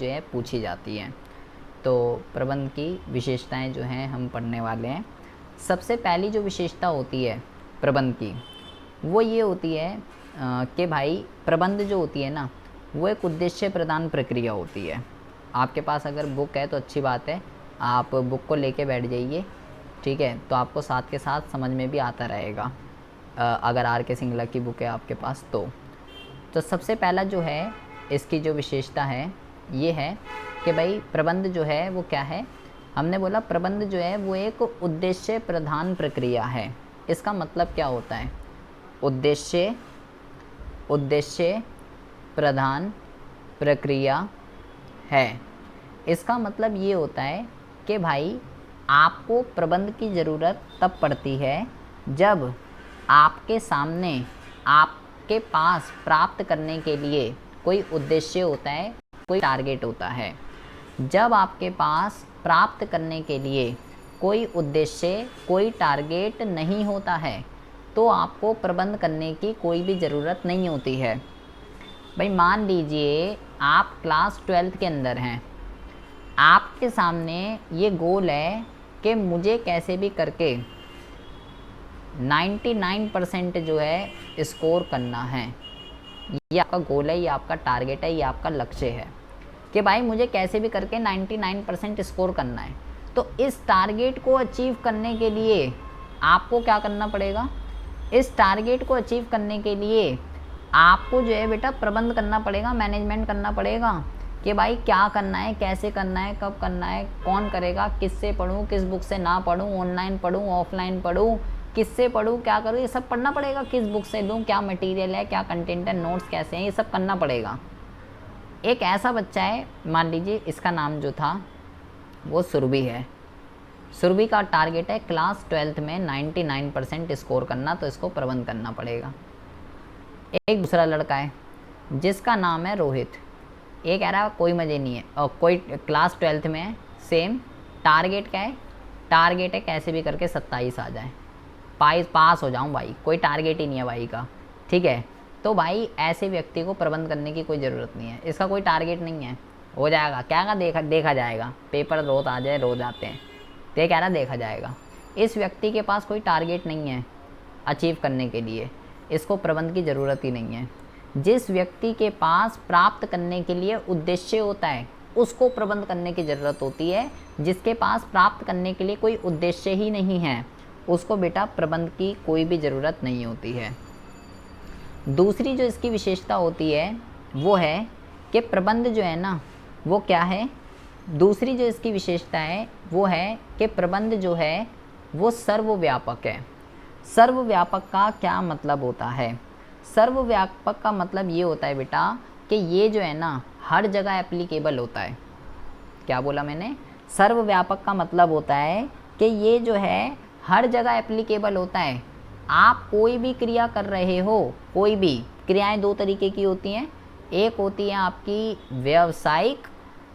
जो है पूछी जाती है। तो प्रबंध की विशेषताएं जो हैं हम पढ़ने वाले हैं। सबसे पहली जो विशेषता होती है प्रबंध की वो ये होती है कि भाई प्रबंध जो होती है ना वो एक उद्देश्य प्रदान प्रक्रिया होती है। आपके पास अगर बुक है तो अच्छी बात है, आप बुक को लेके बैठ जाइए, ठीक है, तो आपको साथ के साथ समझ में भी आता रहेगा। अगर आर के सिंगला की बुक है आपके पास तो सबसे पहला जो है इसकी जो विशेषता है ये है कि भाई प्रबंध जो है वो क्या है। हमने बोला प्रबंध जो है वो एक उद्देश्य प्रधान प्रक्रिया है। इसका मतलब क्या होता है? उद्देश्य प्रधान प्रक्रिया है। इसका मतलब ये होता है कि भाई आपको प्रबंध की ज़रूरत तब पड़ती है जब आपके सामने आपके पास प्राप्त करने के लिए कोई उद्देश्य होता है, कोई टारगेट होता है। जब आपके पास प्राप्त करने के लिए कोई उद्देश्य, कोई टारगेट नहीं होता है तो आपको प्रबंध करने की कोई भी ज़रूरत नहीं होती है। भाई मान लीजिए आप क्लास 12th के अंदर हैं, आपके सामने ये गोल है कि मुझे कैसे भी करके 99% जो है स्कोर करना है। ये आपका गोल है, ये आपका टारगेट है, ये आपका लक्ष्य है कि भाई मुझे कैसे भी करके 99% स्कोर करना है। तो इस टारगेट को अचीव करने के लिए आपको क्या करना पड़ेगा? इस टारगेट को अचीव करने के लिए आपको जो है बेटा प्रबंध करना पड़ेगा, मैनेजमेंट करना पड़ेगा कि भाई क्या करना है, कैसे करना है, कब करना है, कौन करेगा, किससे पढूं, किस बुक से ना पढूं, ऑनलाइन पढूं, ऑफलाइन पढूं, किससे पढूं, क्या करूं, ये सब पढ़ना पड़ेगा। किस बुक से लूं, क्या मटेरियल है, क्या कंटेंट है, नोट्स कैसे हैं, ये सब करना पड़ेगा। एक ऐसा बच्चा है, मान लीजिए इसका नाम जो था वो सुरभि है। सुरभि का टारगेट है क्लास 12th में 99% स्कोर करना, तो इसको प्रबंध करना पड़ेगा। एक दूसरा लड़का है जिसका नाम है रोहित। ये कह रहा है कोई मज़े नहीं है, और कोई क्लास 12th में है, सेम टारगेट क्या है? टारगेट है कैसे भी करके 27 आ जाए, पास हो जाऊं भाई, कोई टारगेट ही नहीं है भाई का, ठीक है। तो भाई ऐसे व्यक्ति को प्रबंध करने की कोई ज़रूरत नहीं है, इसका कोई टारगेट नहीं है, हो जाएगा, क्या का देखा जाएगा, पेपर रोज़ आ जाए, रोज़ आते हैं, तो ये कह रहा देखा जाएगा। इस व्यक्ति के पास कोई टारगेट नहीं है अचीव करने के लिए, इसको प्रबंध की ज़रूरत ही नहीं है। जिस व्यक्ति के पास प्राप्त करने के लिए उद्देश्य होता है उसको प्रबंध करने की ज़रूरत होती है। जिसके पास प्राप्त करने के लिए कोई उद्देश्य ही नहीं है उसको बेटा प्रबंध की कोई भी ज़रूरत नहीं होती है। दूसरी जो इसकी विशेषता होती है वो है कि प्रबंध जो है ना वो क्या है। दूसरी जो इसकी विशेषता है वो है कि प्रबंध जो है वो सर्वव्यापक है। सर्वव्यापक का क्या मतलब होता है? सर्वव्यापक का मतलब ये होता है बेटा कि ये जो है ना हर जगह एप्लीकेबल होता है। क्या बोला मैंने? सर्वव्यापक का मतलब होता है कि ये जो है हर जगह एप्लीकेबल होता है। आप कोई भी क्रिया कर रहे हो, कोई भी क्रियाएं दो तरीके की होती हैं, एक होती है आपकी व्यावसायिक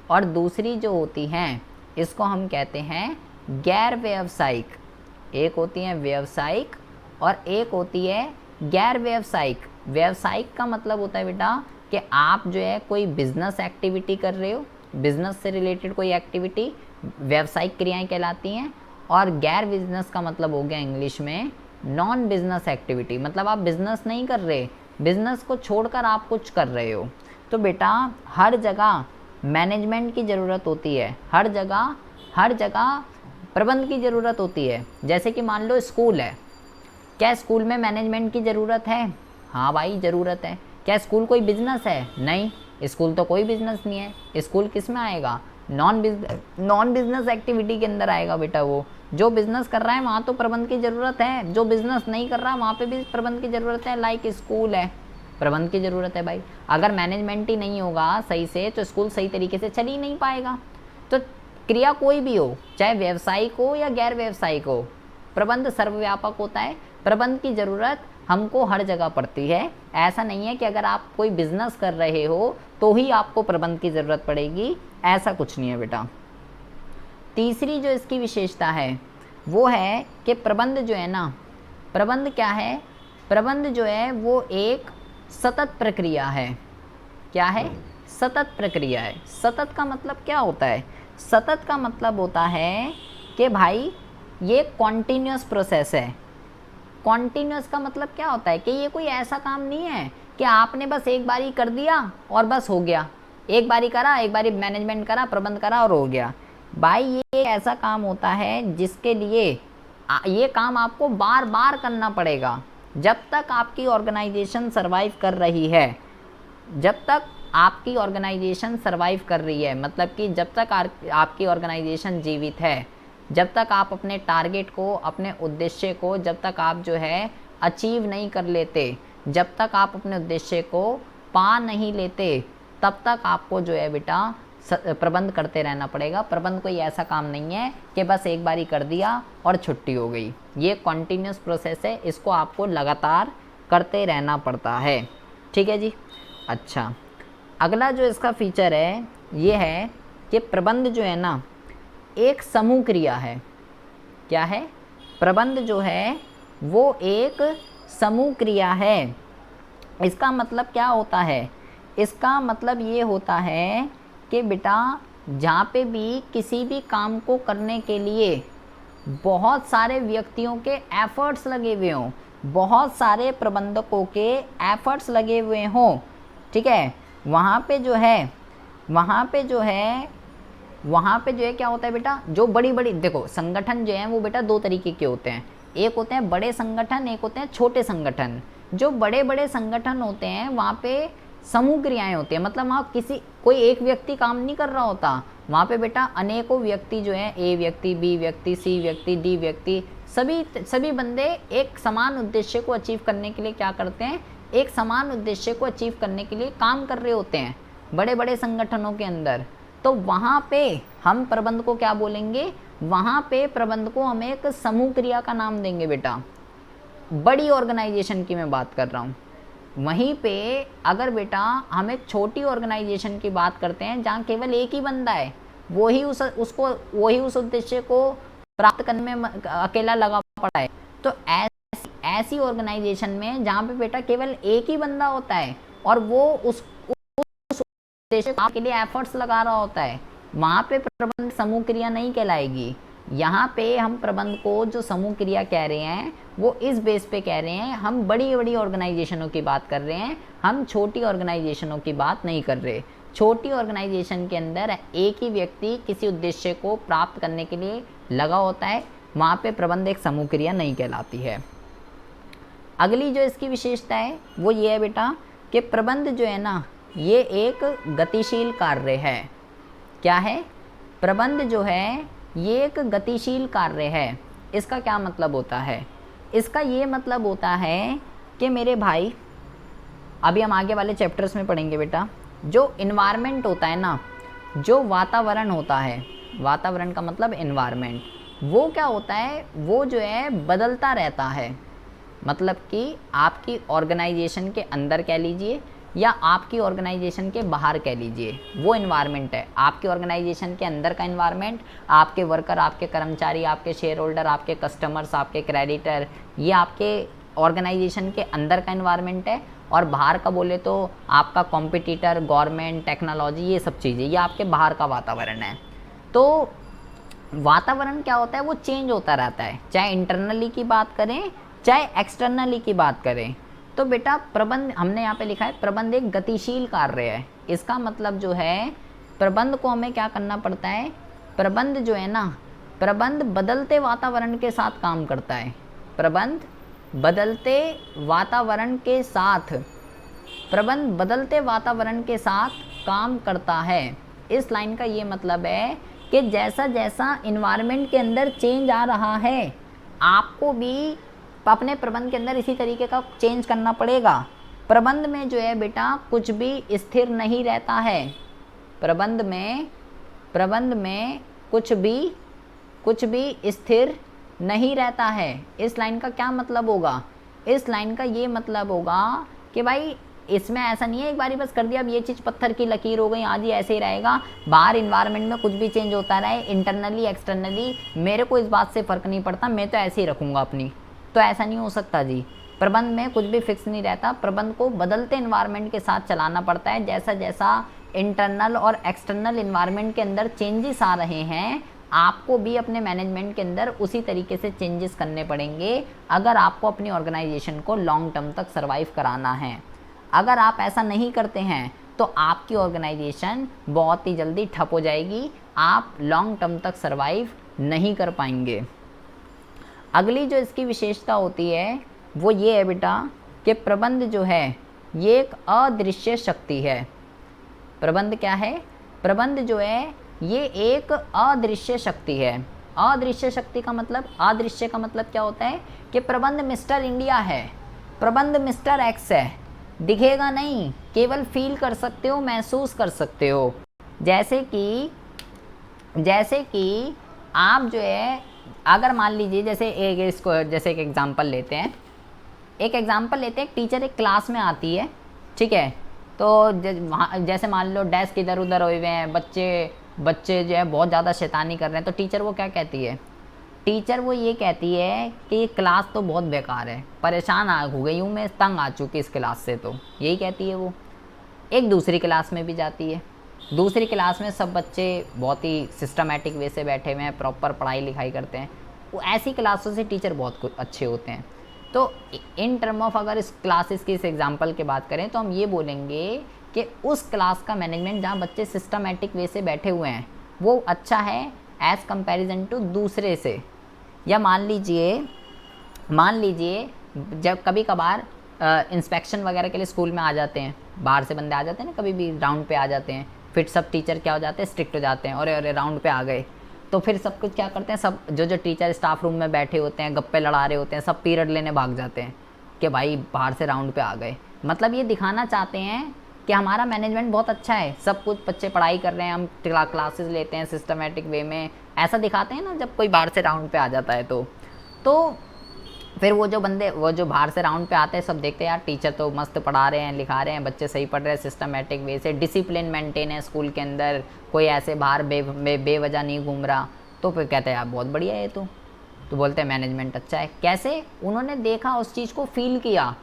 और दूसरी जो होती हैं इसको हम कहते हैं गैर व्यावसायिक। एक होती है व्यावसायिक और एक होती है गैर व्यावसायिक। व्यावसायिक का मतलब होता है बेटा कि आप जो है कोई बिजनेस एक्टिविटी कर रहे हो, बिजनेस से रिलेटेड कोई एक्टिविटी, व्यावसायिक क्रियाएं कहलाती हैं। और गैर बिजनेस का मतलब हो गया इंग्लिश में नॉन बिजनेस एक्टिविटी, मतलब आप बिजनेस नहीं कर रहे, बिजनेस को छोड़कर आप कुछ कर रहे हो। तो बेटा हर जगह मैनेजमेंट की ज़रूरत होती है, हर जगह प्रबंध की ज़रूरत होती है। जैसे कि मान लो स्कूल है, क्या स्कूल में मैनेजमेंट की ज़रूरत है? हाँ भाई ज़रूरत है। क्या स्कूल कोई बिजनेस है? नहीं, स्कूल तो कोई बिजनेस नहीं है। स्कूल किस में आएगा? नॉन बिजनेस एक्टिविटी के अंदर आएगा बेटा। वो जो बिजनेस कर रहा है वहाँ तो प्रबंध की ज़रूरत है, जो बिजनेस नहीं कर रहा वहाँ पे भी प्रबंध की ज़रूरत है। लाइक स्कूल है, प्रबंध की ज़रूरत है भाई। अगर मैनेजमेंट ही नहीं होगा सही से तो स्कूल सही तरीके से चल ही नहीं पाएगा। तो क्रिया कोई भी हो, चाहे व्यावसायिक हो या गैर व्यावसायिक हो, प्रबंध सर्वव्यापक होता है। प्रबंध की ज़रूरत हमको हर जगह पड़ती है। ऐसा नहीं है कि अगर आप कोई बिजनेस कर रहे हो तो ही आपको प्रबंध की ज़रूरत पड़ेगी, ऐसा कुछ नहीं है बेटा। तीसरी जो इसकी विशेषता है वो है कि प्रबंध जो है ना, प्रबंध क्या है? प्रबंध जो है वो एक सतत प्रक्रिया है। क्या है? सतत प्रक्रिया है। सतत का मतलब क्या होता है? सतत का मतलब होता है कि भाई ये कॉन्टीन्यूअस प्रोसेस है। कॉन्टीन्यूअस का मतलब क्या होता है कि ये कोई ऐसा काम नहीं है कि आपने बस एक बारी कर दिया और बस हो गया, एक बारी करा, एक बारी मैनेजमेंट करा, प्रबंध करा और हो गया। भाई ये ऐसा काम होता है जिसके लिए ये काम आपको बार बार करना पड़ेगा। जब तक आपकी ऑर्गेनाइजेशन सर्वाइव कर रही है, जब तक आपकी ऑर्गेनाइजेशन सर्वाइव कर रही है, मतलब कि जब तक आपकी ऑर्गेनाइजेशन जीवित है, जब तक आप अपने टारगेट को, अपने उद्देश्य को जब तक आप जो है अचीव नहीं कर लेते, जब तक आप अपने उद्देश्य को पा नहीं लेते, तब तक आपको जो है बेटा प्रबंध करते रहना पड़ेगा। प्रबंध कोई ऐसा काम नहीं है कि बस एक बारी कर दिया और छुट्टी हो गई। ये कॉन्टीन्यूअस प्रोसेस है, इसको आपको लगातार करते रहना पड़ता है। ठीक है जी। अच्छा, अगला जो इसका फीचर है ये है कि प्रबंध जो है ना एक समूह क्रिया है। क्या है? प्रबंध जो है वो एक समूह क्रिया है। इसका मतलब क्या होता है? इसका मतलब ये होता है कि बेटा जहाँ पे भी किसी भी काम को करने के लिए बहुत सारे व्यक्तियों के एफर्ट्स लगे हुए हों, बहुत सारे प्रबंधकों के एफर्ट्स लगे हुए हों, ठीक है, वहाँ पे जो है क्या होता है बेटा, जो बड़ी बड़ी देखो संगठन जो है वो बेटा दो तरीके के होते हैं। एक होते हैं बड़े संगठन, एक होते हैं छोटे संगठन। जो बड़े बड़े संगठन होते हैं वहाँ पे समूह क्रियाएं होती हैं, मतलब वहाँ कोई एक व्यक्ति काम नहीं कर रहा होता, वहाँ पे बेटा अनेकों व्यक्ति जो हैं, ए व्यक्ति, बी व्यक्ति, सी व्यक्ति, डी व्यक्ति, सभी बंदे एक समान उद्देश्य को अचीव करने के लिए क्या करते हैं, एक समान उद्देश्य को अचीव करने के लिए काम कर रहे होते हैं बड़े बड़े संगठनों के अंदर। तो वहाँ पे हम प्रबंध को क्या बोलेंगे? वहाँ पे प्रबंध को हम एक समूह क्रिया का नाम देंगे बेटा। बड़ी ऑर्गेनाइजेशन की मैं बात कर रहा हूँ। वहीं पे अगर बेटा हम एक छोटी ऑर्गेनाइजेशन की बात करते हैं जहाँ केवल एक ही बंदा है, वही उस उद्देश्य को प्राप्त करने में अकेला लगा पड़ा है, तो ऐसी ऑर्गेनाइजेशन में जहाँ पे बेटा केवल एक ही बंदा होता है और वो उस उद्देश्य के लिए एफर्ट्स लगा रहा होता है, वहाँ पे प्रबंध समूह क्रिया नहीं कहलाएगी। यहाँ पे हम प्रबंध को जो समूह क्रिया कह रहे हैं वो इस बेस पे कह रहे हैं, हम बड़ी बड़ी ऑर्गेनाइजेशनों की बात कर रहे हैं, हम छोटी ऑर्गेनाइजेशनों की बात नहीं कर रहे। छोटी ऑर्गेनाइजेशन के अंदर एक ही व्यक्ति किसी उद्देश्य को प्राप्त करने के लिए लगा होता है, वहाँ पे प्रबंध एक समूह क्रिया नहीं कहलाती है। अगली जो इसकी विशेषता है वो ये है बेटा कि प्रबंध जो है ना ये एक गतिशील कार्य है। क्या है? प्रबंध जो है ये एक गतिशील कार्य है। इसका क्या मतलब होता है? इसका ये मतलब होता है कि मेरे भाई, अभी हम आगे वाले चैप्टर्स में पढ़ेंगे बेटा, जो इन्वायरमेंट होता है ना, जो वातावरण होता है, वातावरण का मतलब इन्वायरमेंट, वो क्या होता है, वो जो है बदलता रहता है। मतलब कि आपकी ऑर्गेनाइजेशन के अंदर कह लीजिए या आपकी ऑर्गेनाइजेशन के बाहर कह लीजिए, वो इन्वायरमेंट है। आपके ऑर्गेनाइजेशन के अंदर का इन्वायरमेंट, आपके वर्कर, आपके कर्मचारी, आपके शेयर होल्डर, आपके कस्टमर्स, आपके क्रेडिटर, ये आपके ऑर्गेनाइजेशन के अंदर का इन्वायरमेंट है। और बाहर का बोले तो आपका कॉम्पिटिटर, गवर्नमेंट, टेक्नोलॉजी, ये सब चीज़ें, ये आपके बाहर का वातावरण है। तो वातावरण क्या होता है, वो चेंज होता रहता है, चाहे इंटरनली की बात करें चाहे एक्सटर्नली की बात करें। तो बेटा प्रबंध, हमने यहाँ पे लिखा है प्रबंध एक गतिशील कार्य है। इसका मतलब जो है प्रबंध को हमें क्या करना पड़ता है, प्रबंध जो है ना, प्रबंध बदलते वातावरण के साथ काम करता है। प्रबंध बदलते वातावरण के साथ, प्रबंध बदलते वातावरण के साथ काम करता है। इस लाइन का ये मतलब है कि जैसा जैसा इन्वायरमेंट के अंदर चेंज आ रहा है, आपको भी अपने प्रबंध के अंदर इसी तरीके का चेंज करना पड़ेगा। प्रबंध में जो है बेटा कुछ भी स्थिर नहीं रहता है। प्रबंध में कुछ भी स्थिर नहीं रहता है। इस लाइन का क्या मतलब होगा? इस लाइन का ये मतलब होगा कि भाई इसमें ऐसा नहीं है एक बारी बस कर दिया, अब ये चीज़ पत्थर की लकीर हो गई, आज ही ऐसे ही रहेगा। बाहर इन्वायरमेंट में कुछ भी चेंज होता रहे, इंटरनली एक्सटर्नली, मेरे को इस बात से फ़र्क नहीं पड़ता, मैं तो ऐसे ही रखूँगा अपनी, तो ऐसा नहीं हो सकता जी। प्रबंध में कुछ भी फिक्स नहीं रहता। प्रबंध को बदलते इन्वायरमेंट के साथ चलाना पड़ता है। जैसा जैसा इंटरनल और एक्सटर्नल इन्वायरमेंट के अंदर चेंजेस आ रहे हैं, आपको भी अपने मैनेजमेंट के अंदर उसी तरीके से चेंजेस करने पड़ेंगे अगर आपको अपनी ऑर्गेनाइजेशन को लॉन्ग टर्म तक सर्वाइव कराना है। अगर आप ऐसा नहीं करते हैं तो आपकी ऑर्गेनाइजेशन बहुत ही जल्दी ठप हो जाएगी, आप लॉन्ग टर्म तक सर्वाइव नहीं कर पाएंगे। अगली जो इसकी विशेषता होती है वो ये है बेटा कि प्रबंध जो है ये एक अदृश्य शक्ति है। प्रबंध क्या है? प्रबंध जो है ये एक अदृश्य शक्ति है। अदृश्य शक्ति का मतलब, अदृश्य का मतलब क्या होता है कि प्रबंध मिस्टर इंडिया है, प्रबंध मिस्टर एक्स है, दिखेगा नहीं, केवल फील कर सकते हो, महसूस कर सकते हो। जैसे कि आप जो है, अगर मान लीजिए जैसे एक एग्जांपल लेते हैं, एक टीचर एक क्लास में आती है, ठीक है, तो जैसे मान लो डेस्क इधर उधर हुए हुए हैं, बच्चे जो है बहुत ज़्यादा शैतानी कर रहे हैं, तो टीचर वो क्या कहती है? टीचर वो ये कहती है कि ये क्लास तो बहुत बेकार है, परेशान हो गई हूँ मैं, तंग आ चुकी इस क्लास से, तो यही कहती है वो। एक दूसरी क्लास में भी जाती है, दूसरी क्लास में सब बच्चे बहुत ही सिस्टमेटिक वे से बैठे हुए हैं, प्रॉपर पढ़ाई लिखाई करते हैं, वो ऐसी क्लासों से टीचर बहुत अच्छे होते हैं। तो इन टर्म ऑफ अगर इस क्लासेस की इस एग्जांपल की बात करें तो हम ये बोलेंगे कि उस क्लास का मैनेजमेंट जहाँ बच्चे सिस्टमेटिक वे से बैठे हुए हैं वो अच्छा है एज़ कंपैरिजन टू दूसरे से। या मान लीजिए जब कभी कभार इंस्पेक्शन वगैरह के लिए स्कूल में आ जाते हैं, बाहर से बंदे आ जाते हैं ना, कभी भी राउंड पे आ जाते हैं, फिर सब टीचर क्या हो जाते हैं, स्ट्रिक्ट हो जाते हैं, अरे राउंड पे आ गए, तो फिर सब कुछ क्या करते हैं, सब जो टीचर स्टाफ रूम में बैठे होते हैं, गप्पे लड़ा रहे होते हैं, सब पीरियड लेने भाग जाते हैं कि भाई बाहर से राउंड पे आ गए। मतलब ये दिखाना चाहते हैं कि हमारा मैनेजमेंट बहुत अच्छा है, सब कुछ बच्चे पढ़ाई कर रहे हैं, हम क्लासेस लेते हैं सिस्टमेटिक वे में, ऐसा दिखाते हैं ना जब कोई बाहर से राउंड पे आ जाता है। तो फिर वो जो बाहर से राउंड पे आते हैं सब देखते हैं यार टीचर तो मस्त पढ़ा रहे हैं, लिखा रहे हैं, बच्चे सही पढ़ रहे हैं, सिस्टमेटिक वे से, डिसिप्लिन मेंटेन है स्कूल के अंदर, कोई ऐसे बाहर बेवजह नहीं घूम रहा, तो फिर कहते हैं यार बहुत बढ़िया है। तो बोलते हैं मैनेजमेंट अच्छा है। कैसे? उन्होंने देखा, उस चीज़ को फील किया।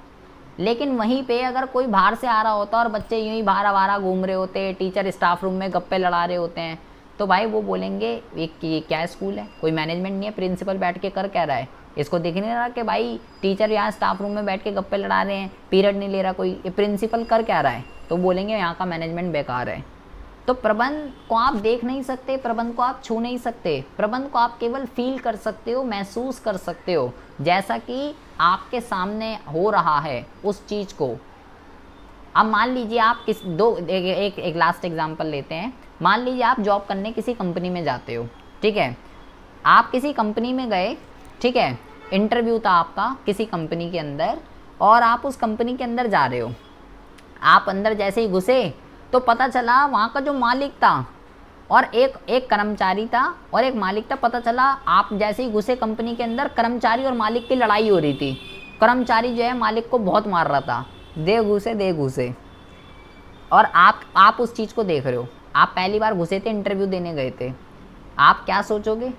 लेकिन वहीं पे अगर कोई बाहर से आ रहा होता और बच्चे यूं ही बाहर आवारा घूम रहे होते, टीचर स्टाफ रूम में गप्पे लड़ा रहे होते हैं, तो भाई वो बोलेंगे ये क्या स्कूल है, कोई मैनेजमेंट नहीं है, प्रिंसिपल बैठ के कर क्या रहा है, इसको दिख नहीं रहा कि भाई टीचर यहाँ स्टाफ रूम में बैठ के गप्पे लड़ा रहे हैं, पीरियड नहीं ले रहा कोई, ये प्रिंसिपल कर क्या रहा है, तो बोलेंगे यहाँ का मैनेजमेंट बेकार है। तो प्रबंध को आप देख नहीं सकते, प्रबंध को आप छू नहीं सकते, प्रबंध को आप केवल फील कर सकते हो, महसूस कर सकते हो, जैसा कि आपके सामने हो रहा है उस चीज़ को। अब मान लीजिए आप एक लास्ट एग्जांपल लेते हैं। मान लीजिए आप जॉब करने किसी कंपनी में जाते हो, ठीक है, आप किसी कंपनी में गए, ठीक है, इंटरव्यू था आपका किसी कंपनी के अंदर, और आप उस कंपनी के अंदर जा रहे हो। आप अंदर जैसे ही घुसे तो पता चला वहाँ का जो मालिक था और एक कर्मचारी था और एक मालिक था। पता चला आप जैसे ही घुसे कंपनी के अंदर, कर्मचारी और मालिक की लड़ाई हो रही थी। कर्मचारी जो है मालिक को बहुत मार रहा था, दे घुसे, और आप उस चीज़ को देख रहे हो। आप पहली बार घुसे थे, इंटरव्यू देने गए थे, आप क्या सोचोगे,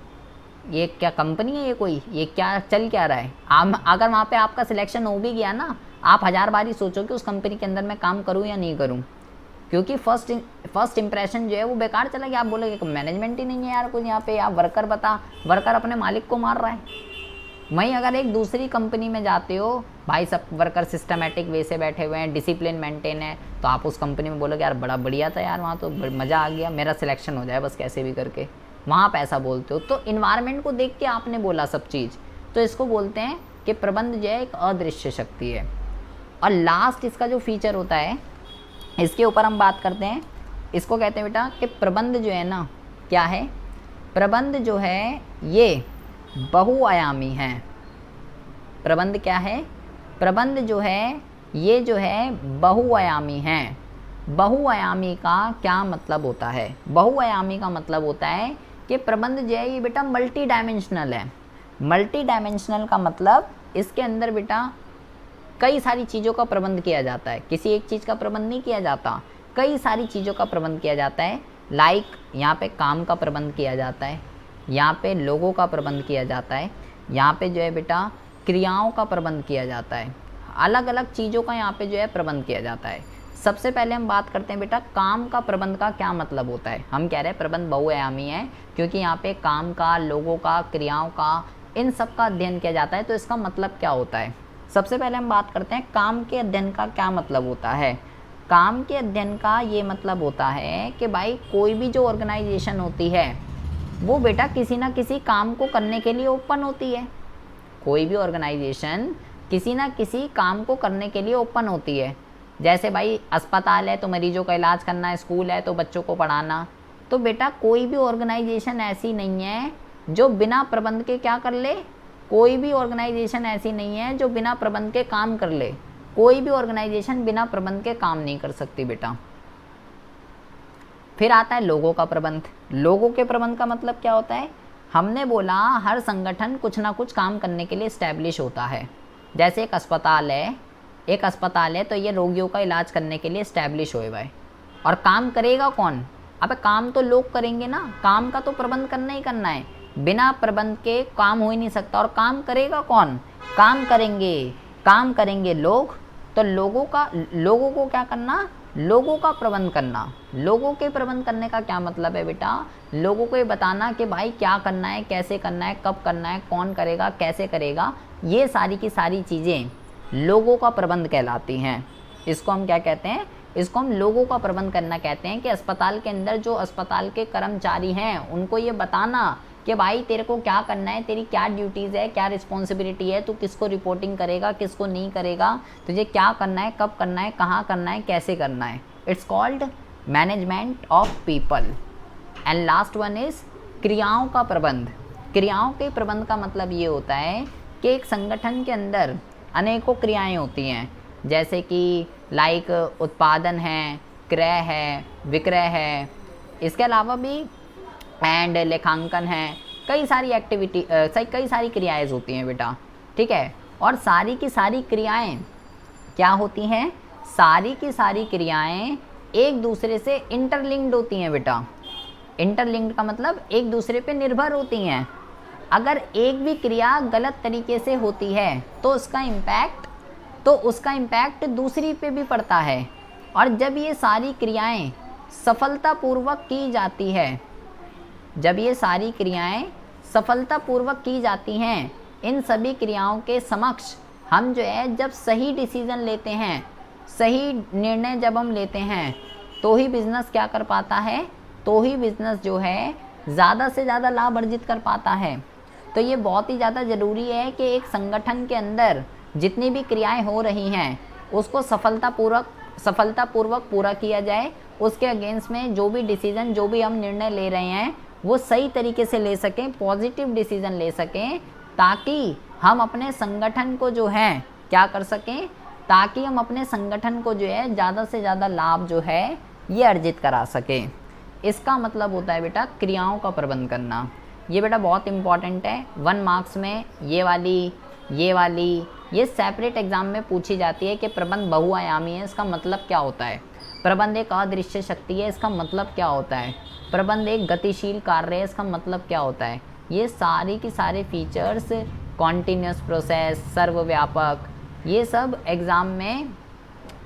ये क्या कंपनी है, ये क्या चल क्या रहा है। अगर वहाँ पे आपका सिलेक्शन हो भी गया ना, आप 1000 बार ही सोचोगे उस कंपनी के अंदर मैं काम करूँ या नहीं करूँ, क्योंकि फर्स्ट इंप्रेशन जो है वो बेकार चला गया। आप बोलोगे मैनेजमेंट ही नहीं है यार कुछ यहाँ पे, आप वर्कर अपने मालिक को मार रहा है। वहीं अगर एक दूसरी कंपनी में जाते हो, भाई सब वर्कर सिस्टमेटिक वे से बैठे हुए हैं, डिसिप्लिन मेंटेन है, तो आप उस कंपनी में बोलोगे यार बड़ा बढ़िया था यार, वहाँ तो मज़ा आ गया, मेरा सिलेक्शन हो जाए बस कैसे भी करके। वहाँ आप ऐसा बोलते हो। तो इन्वायरमेंट को देख के आपने बोला सब चीज़, तो इसको बोलते हैं कि प्रबंध जो है एक अदृश्य शक्ति है। और लास्ट इसका जो फीचर होता है, इसके ऊपर हम बात करते हैं, इसको कहते हैं बेटा कि प्रबंध जो है ना, क्या है, प्रबंध जो है ये बहुआयामी है। प्रबंध क्या है, प्रबंध जो है ये जो है बहुआयामी है। बहुआयामी का क्या मतलब होता है? बहुआयामी का मतलब होता है कि प्रबंध जो है ये बेटा मल्टी डायमेंशनल है। मल्टी डायमेंशनल का मतलब इसके अंदर बेटा कई सारी चीज़ों का प्रबंध किया जाता है, किसी एक चीज़ का प्रबंध नहीं किया जाता, कई सारी चीज़ों का प्रबंध किया जाता है। लाइक यहाँ पे काम का प्रबंध किया जाता है, यहाँ पे लोगों का प्रबंध किया जाता है, यहाँ पे जो है बेटा क्रियाओं का प्रबंध किया जाता है, अलग अलग चीज़ों का यहाँ पे जो है प्रबंध किया जाता है। सबसे पहले हम बात करते हैं बेटा काम का प्रबंध का क्या मतलब होता है। हम कह रहे हैं प्रबंध बहुआयामी है क्योंकि यहाँ पे काम का, लोगों का, क्रियाओं का, इन सब का अध्ययन किया जाता है। तो इसका मतलब क्या होता है, सबसे पहले हम बात करते हैं काम के अध्ययन का क्या मतलब होता है। काम के अध्ययन का ये मतलब होता है कि भाई कोई भी जो ऑर्गेनाइजेशन होती है वो बेटा किसी ना किसी काम को करने के लिए ओपन होती है। कोई भी ऑर्गेनाइजेशन किसी ना किसी काम को करने के लिए ओपन होती है। जैसे भाई अस्पताल है तो मरीजों का इलाज करना, स्कूल है तो बच्चों को पढ़ाना। तो बेटा कोई भी ऑर्गेनाइजेशन ऐसी नहीं है जो बिना प्रबंध के क्या कर ले, कोई भी ऑर्गेनाइजेशन ऐसी नहीं है जो बिना प्रबंध के काम कर ले। कोई भी ऑर्गेनाइजेशन बिना प्रबंध के काम नहीं कर सकती बेटा। फिर आता है लोगों का प्रबंध। लोगों के प्रबंध का मतलब क्या होता है, हमने बोला हर संगठन कुछ ना कुछ काम करने के लिए इस्टेब्लिश होता है। जैसे एक अस्पताल है तो ये रोगियों का इलाज करने के लिए इस्टेब्लिश हुए हुआ है। और काम करेगा कौन, अबे काम तो लोग करेंगे ना, काम का तो प्रबंध करना ही करना है। बिना प्रबंध के काम हो ही नहीं सकता। और काम करेगा कौन, काम करेंगे लोग। तो लोगों को क्या करना, लोगों का प्रबंध करना। लोगों के प्रबंध करने का क्या मतलब है बेटा, लोगों को ये बताना कि भाई क्या करना है, कैसे करना है, कब करना है, कौन करेगा, कैसे करेगा। ये सारी की सारी चीज़ें लोगों का प्रबंध कहलाती हैं। इसको हम क्या कहते हैं, इसको हम लोगों का प्रबंध करना कहते हैं। कि अस्पताल के अंदर जो अस्पताल के कर्मचारी हैं उनको ये बताना कि भाई तेरे को क्या करना है, तेरी क्या ड्यूटीज़ है, क्या रिस्पॉन्सिबिलिटी है, तू किसको रिपोर्टिंग करेगा, किसको नहीं करेगा, तुझे क्या करना है, कब करना है, कहाँ करना है, कैसे करना है। It's called management of people. And last one is क्रियाओं का प्रबंध। क्रियाओं के प्रबंध का मतलब ये होता है कि एक संगठन के अंदर अनेकों क्रियाएं होती हैं। जैसे कि लाइक उत्पादन है, क्रय है, विक्रय है, इसके अलावा भी एंड लेखांकन है। कई सारी क्रियाएं होती हैं बेटा, ठीक है। और सारी की सारी क्रियाएं क्या होती हैं, सारी की सारी क्रियाएं एक दूसरे से इंटरलिंक्ड होती हैं बेटा। इंटरलिंक्ड का मतलब एक दूसरे पे निर्भर होती हैं। अगर एक भी क्रिया गलत तरीके से होती है तो उसका इम्पैक्ट दूसरी पे भी पड़ता है। और जब ये सारी क्रियाएं सफलतापूर्वक की जाती हैं, इन सभी क्रियाओं के समक्ष हम जो है जब सही डिसीजन लेते हैं, सही निर्णय जब हम लेते हैं, तो ही बिज़नेस क्या कर पाता है, तो ही बिज़नेस जो है ज़्यादा से ज़्यादा लाभ अर्जित कर पाता है। तो ये बहुत ही ज़्यादा ज़रूरी है कि एक संगठन के अंदर जितनी भी क्रियाएं हो रही हैं उसको सफलतापूर्वक पूरा किया जाए। उसके अगेंस्ट में जो भी डिसीज़न, जो भी हम निर्णय ले रहे हैं वो सही तरीके से ले सकें, पॉजिटिव डिसीज़न ले सकें, ताकि हम अपने संगठन को जो है क्या कर सकें, ताकि हम अपने संगठन को जो है ज़्यादा से ज़्यादा लाभ जो है ये अर्जित करा सकें। इसका मतलब होता है बेटा क्रियाओं का प्रबंध करना। ये बेटा बहुत इंपॉर्टेंट है। 1 मार्क्स में ये सेपरेट एग्जाम में पूछी जाती है कि प्रबंध बहुआयामी है, इसका मतलब क्या होता है। प्रबंध एक अदृश्य शक्ति है, इसका मतलब क्या होता है। प्रबंध एक गतिशील कार्य है, इसका मतलब क्या होता है। ये सारी की सारे फीचर्स, कॉन्टिन्यूस प्रोसेस, सर्वव्यापक, ये सब एग्ज़ाम में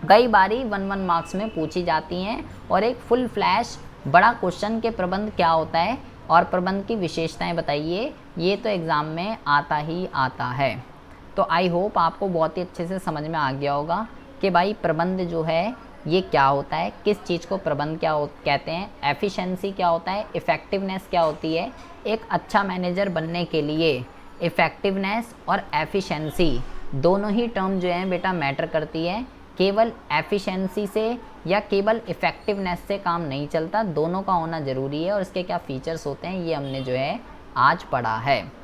कई बारी 1 मार्क्स में पूछी जाती हैं। और एक फुल फ्लैश बड़ा क्वेश्चन के प्रबंध क्या होता है और प्रबंध की विशेषताएं बताइए, ये तो एग्ज़ाम में आता ही आता है। तो आई होप आपको बहुत ही अच्छे से समझ में आ गया होगा कि भाई प्रबंध जो है ये क्या होता है, किस चीज़ को प्रबंध कहते हैं, एफिशिएंसी क्या होता है, इफ़ेक्टिवनेस क्या होती है। एक अच्छा मैनेजर बनने के लिए इफ़ेक्टिवनेस और एफिशिएंसी दोनों ही टर्म जो हैं बेटा मैटर करती है। केवल एफिशिएंसी से या केवल इफ़ेक्टिवनेस से काम नहीं चलता, दोनों का होना ज़रूरी है। और इसके क्या फ़ीचर्स होते हैं ये हमने जो है आज पढ़ा है।